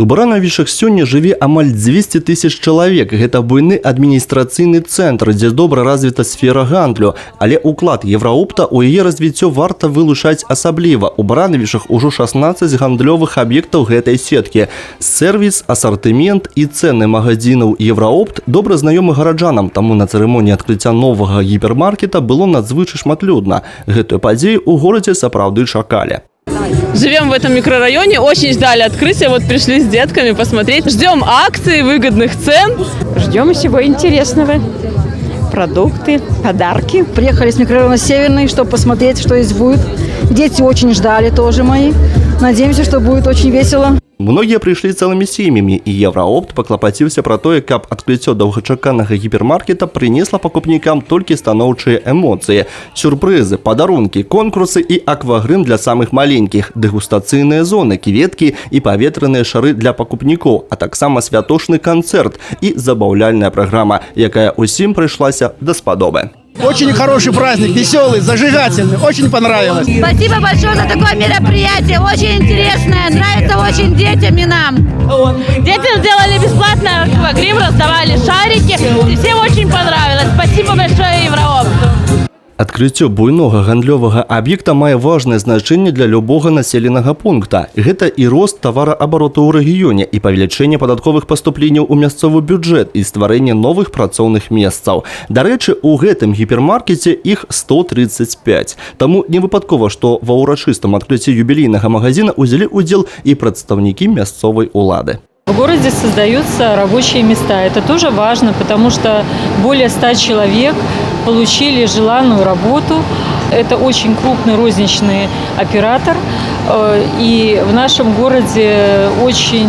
У Баранавішах сёння жыве амаль 200 тысяч чалавек. Гэта буйны адміністрацыйны цэнтр, дзе добра развіта сфера гандлю. Але ўклад Евраопта ў яе развіццё варта вылучаць асабліва. У Баранавішах ужо 16 гандлёвых аб'ектаў гэтай сеткі. Сервіс, асартымент і цэны магазинаў Евраопт добра знаёмы гараджанам, таму на цырымоніі адкрыцця новага гіпермаркета было надзвычай шматлюдна. Гэтую падзею ў горадзе сапраўды чакалі. Живем в этом микрорайоне, очень ждали открытия, вот пришли с детками посмотреть. Ждем акций, выгодных цен. Ждем всего интересного. Продукты, подарки. Приехали с микрорайона Северный, чтобы посмотреть, что здесь будет. Дети очень ждали тоже мои. Надеемся, что будет очень весело. Многія прыйшлі цэлымі сем'ямі, і Евраопт паклапаціўся пра тое, каб адкрыццё доўгачаканага гіпермаркета прынесла пакупнікам толькі станоўчыя эмоцыі. Сюрпрызы, падарункі, конкурсы і аквагрым для самых маленькіх, дэгустацыйныя зоны, кветкі і паветраныя шары для пакупнікоў, а таксама святочны канцэрт і забаўляльная праграма, якая ўсім прыйшлася даспадобы. Очень хороший праздник, веселый, зажигательный, очень понравилось. Спасибо большое за такое мероприятие, очень интересное, нравится очень детям и нам. Детям сделали бесплатно аквагрим, раздавали шарики, и всем очень понравилось. Спасибо большое Евраопту. Адкрыццё буйнога гандлёвага аб'екта мае важнае значэнне для любога населенага пункта. Гэта і рост тавараабароту ў рэгіёне, і павелічэнне падатковых паступленняў у мясцовы бюджэт, і стварэнне новых працоўных месцаў. Дарэчы, у гэтым гіпермаркеце іх 135. Таму не выпадкова, што ва ўрачыстым адкрыцці юбілейнага магазина узялі ўдзел і прадстаўнікі мясцовай улады. В городе создаются рабочие места. Это тоже важно, потому что более 100 человек получили желанную работу. Это очень крупный розничный оператор. И в нашем городе очень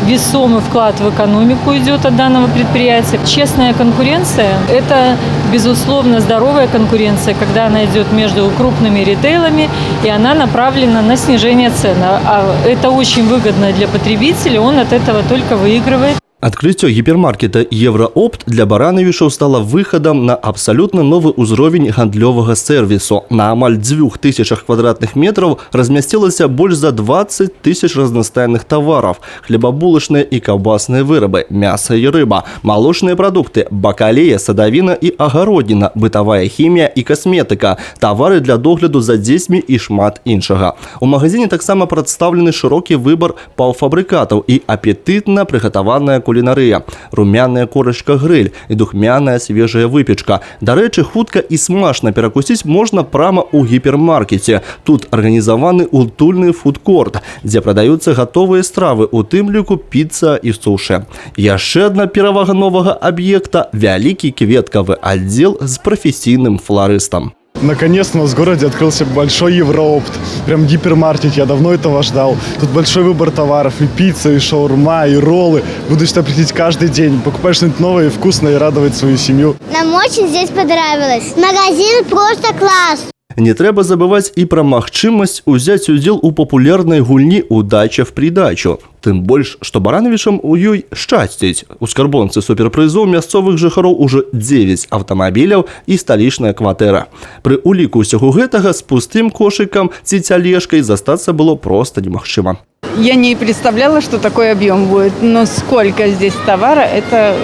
весомый вклад в экономику идет от данного предприятия. Честная конкуренция – это, безусловно, здоровая конкуренция, когда она идет между крупными ритейлами, и она направлена на снижение цен. А это очень выгодно для потребителя, он от этого только выигрывает. Адкрыццё гіпермаркета Евраопт для Баранавішаў стала выхадам на абсалютна новы ўзровень гандлёвага сервісу. На амаль 2000 квадратных метраў размясцілася больш за 20 тысяч разнастайных тавараў: хлебабулачныя і каўбасныя вырабы, мяса і рыба, малочныя прадукты, бакалея, садавіна і агародніна, бытавая хімія і касметыка, тавары для догляду за дзецьмі і шмат іншага. У магазине таксама прадстаўлены шырокі выбар паўфабрыкатаў і апетытна прыгатаваная кулінарыя, румяная корачка грыль і духмяная свежая выпечка. Дарэчы, хутка і смачна перакусіць можна прама ў гіпермаркеце. Тут арганізаваны утульны фудкорт, дзе прадаюцца гатовыя стравы, у тым ліку піца і суши. Яшчэ адна перавага новага аб'екта – вялікі кветкавы аддзел з прафесійным фларыстам. Наконец-то у нас в городе открылся большой Евраопт. Прям гипермаркет, я давно этого ждал. Тут большой выбор товаров, и пицца, и шаурма, и роллы. Буду сюда приходить каждый день. Покупаешь что-нибудь новое и вкусное, и радовать свою семью. Нам очень здесь понравилось. Магазин просто класс. Не трэба забываць і пра магчымасць узяць удзел у папулярнай гульні «Удача в придачу». Тым больш, што баранавішам у ёй шчасціць. У скарбонцы суперпрызоў мясцовых жыхароў ужо 9 аўтамабіляў і сталічная кватэра. Пры уліку ўсяго гэтага з пустым кошыкам ці цялежкай застацца было проста немагчыма. Я не представляла, что такой объем будет, но сколько здесь товара, это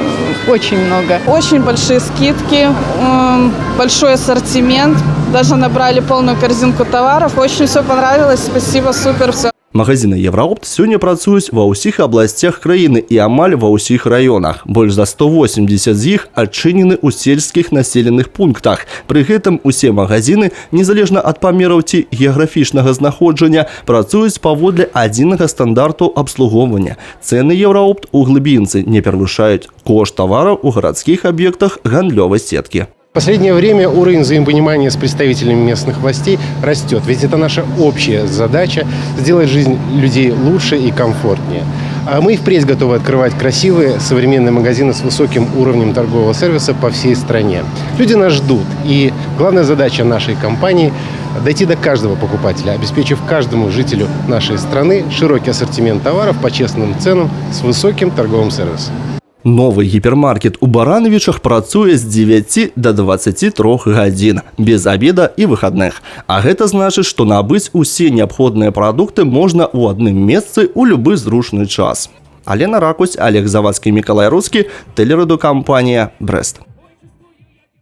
очень много. Очень большие скидки, большой ассортимент, даже набрали полную корзинку товаров, очень все понравилось, спасибо, супер, все. Магазины Евраопт сёння працуюць ва ўсіх абласцях краіны і амаль ва ўсіх раёнах. Больш за 180 з іх адчынены ў сельскіх населеных пунктах. Пры гэтым усе магазины, незалежна ад памераў ці геаграфічнага знаходжання, працуюць паводле адзінага стандарту абслугоўвання. Цэны Евраопт у глыбінцы не перавышаюць кошт тавараў у гарадскіх аб'ектах гандлёвай сеткі. В последнее время уровень взаимопонимания с представителями местных властей растет, ведь это наша общая задача – сделать жизнь людей лучше и комфортнее. А мы и впредь готовы открывать красивые современные магазины с высоким уровнем торгового сервиса по всей стране. Люди нас ждут, и главная задача нашей компании – дойти до каждого покупателя, обеспечив каждому жителю нашей страны широкий ассортимент товаров по честным ценам с высоким торговым сервисом. Новый гіпермаркет у Барановичах працуе з 9 до 23 гадзін, без обеда і выходных. А гэта значыць, што набыць усе неабходныя прадукты можна ў адным месцы ў любы зручны час. Алена Ракусь, Олег Завадскі, Миколай Рускі, тэлерадыёкампанія «Брест».